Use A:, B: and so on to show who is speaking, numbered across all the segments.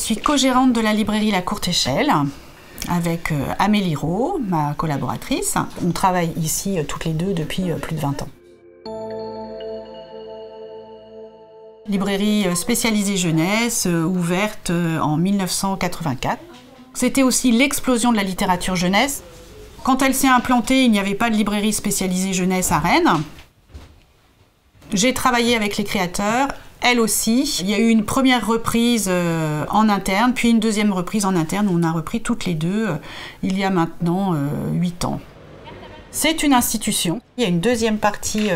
A: suis co-gérante de la librairie La Courte Échelle avec Amélie Rowe, ma collaboratrice. On travaille ici toutes les deux depuis plus de 20 ans. Librairie spécialisée jeunesse, ouverte en 1984. C'était aussi l'explosion de la littérature jeunesse. Quand elle s'est implantée, il n'y avait pas de librairie spécialisée jeunesse à Rennes. J'ai travaillé avec les créateurs, elle aussi. Il y a eu une première reprise en interne, puis une deuxième reprise en interne, où on a repris toutes les deux il y a maintenant 8 ans. C'est une institution. Il y a une deuxième partie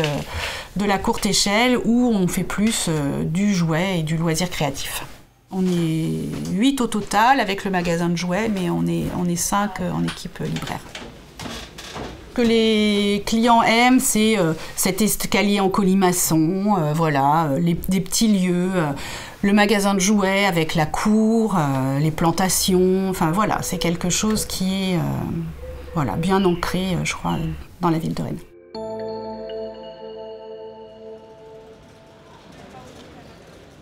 A: de La Courte Échelle où on fait plus du jouet et du loisir créatif. On est 8 au total avec le magasin de jouets, mais on est 5 en équipe libraire. Ce que les clients aiment, c'est cet escalier en colimaçon, voilà, des petits lieux, le magasin de jouets avec la cour, les plantations, enfin voilà, c'est quelque chose qui est voilà, bien ancré, je crois, dans la ville de Rennes.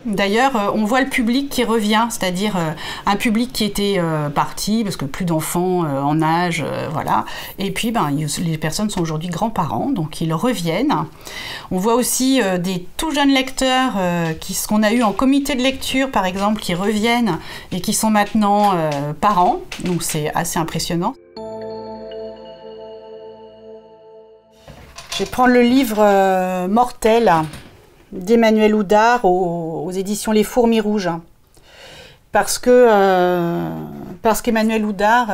A: D'ailleurs, on voit le public qui revient, c'est-à-dire un public qui était parti, parce que plus d'enfants en âge, voilà. Et puis, les personnes sont aujourd'hui grands-parents, donc ils reviennent. On voit aussi des tout jeunes lecteurs qu'on a eu en comité de lecture, par exemple, qui reviennent et qui sont maintenant parents, donc c'est assez impressionnant. Je vais prendre le livre Mortel d'Emmanuelle Oudard aux éditions Les Fourmis Rouges. Parce qu'Emmanuelle Oudard,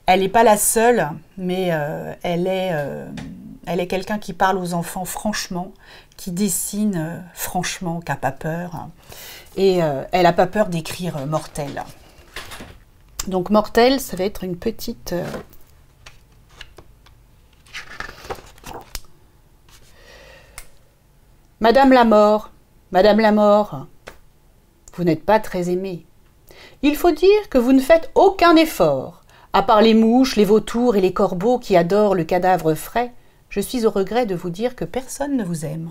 A: elle n'est pas la seule, mais elle est quelqu'un qui parle aux enfants franchement, qui dessine franchement, qui n'a pas peur. Et elle n'a pas peur d'écrire Mortel. Donc Mortel, ça va être une petite... Madame la mort, vous n'êtes pas très aimée. Il faut dire que vous ne faites aucun effort. À part les mouches, les vautours et les corbeaux qui adorent le cadavre frais, je suis au regret de vous dire que personne ne vous aime.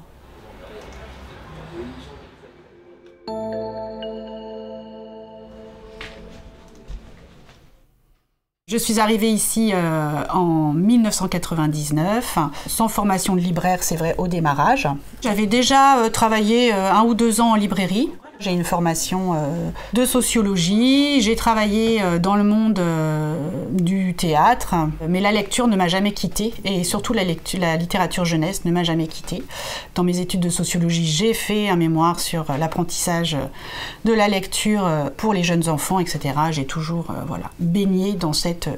A: Je suis arrivée ici en 1999, sans formation de libraire, c'est vrai, au démarrage. J'avais déjà travaillé 1 ou 2 ans en librairie. J'ai une formation de sociologie, j'ai travaillé dans le monde du théâtre, mais la lecture ne m'a jamais quittée, et surtout la littérature jeunesse ne m'a jamais quittée. Dans mes études de sociologie, j'ai fait un mémoire sur l'apprentissage de la lecture pour les jeunes enfants, etc. J'ai toujours voilà, baigné dans cette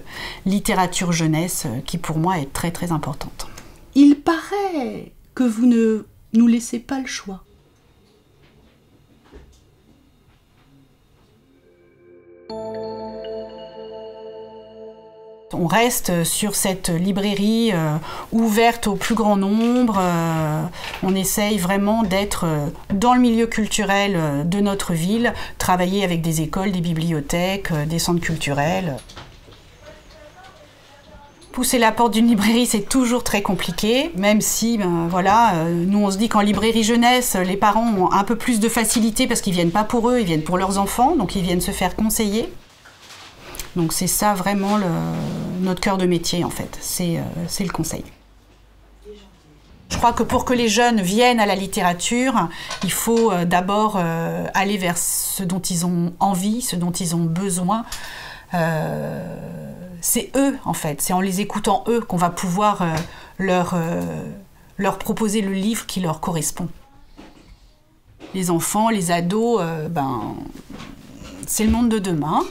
A: littérature jeunesse qui pour moi est très très importante.
B: Il paraît que vous ne nous laissez pas le choix.
A: On reste sur cette librairie ouverte au plus grand nombre. On essaye vraiment d'être dans le milieu culturel de notre ville, travailler avec des écoles, des bibliothèques, des centres culturels. Pousser la porte d'une librairie, c'est toujours très compliqué, même si, voilà, nous on se dit qu'en librairie jeunesse, les parents ont un peu plus de facilité parce qu'ils viennent pas pour eux, ils viennent pour leurs enfants, donc ils viennent se faire conseiller. Donc c'est ça vraiment notre cœur de métier en fait, c'est le conseil. Je crois que pour que les jeunes viennent à la littérature, il faut d'abord aller vers ce dont ils ont envie, ce dont ils ont besoin. C'est eux en fait, c'est en les écoutant eux qu'on va pouvoir leur proposer le livre qui leur correspond. Les enfants, les ados, c'est le monde de demain.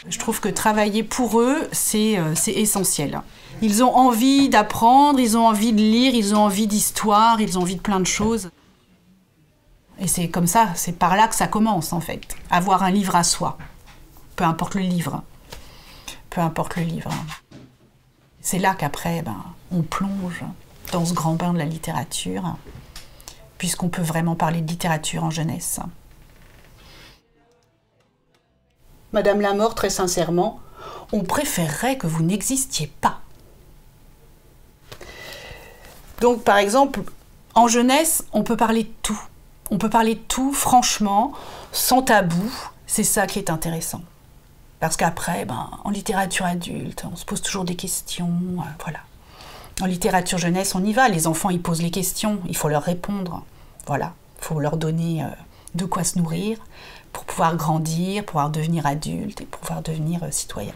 A: Je trouve que travailler pour eux, c'est essentiel. Ils ont envie d'apprendre, ils ont envie de lire, ils ont envie d'histoire, ils ont envie de plein de choses. Et c'est comme ça, c'est par là que ça commence en fait. Avoir un livre à soi, peu importe le livre. Peu importe le livre. C'est là qu'après, on plonge dans ce grand bain de la littérature, puisqu'on peut vraiment parler de littérature en jeunesse.
B: Madame la mort, très sincèrement, on préférerait que vous n'existiez pas.
A: Donc, par exemple, en jeunesse, on peut parler de tout. On peut parler de tout, franchement, sans tabou. C'est ça qui est intéressant. Parce qu'après, en littérature adulte, on se pose toujours des questions, voilà. En littérature jeunesse, on y va. Les enfants, ils posent les questions, il faut leur répondre. Voilà, il faut leur donner de quoi se nourrir pour pouvoir grandir, pouvoir devenir adulte et pouvoir devenir citoyen.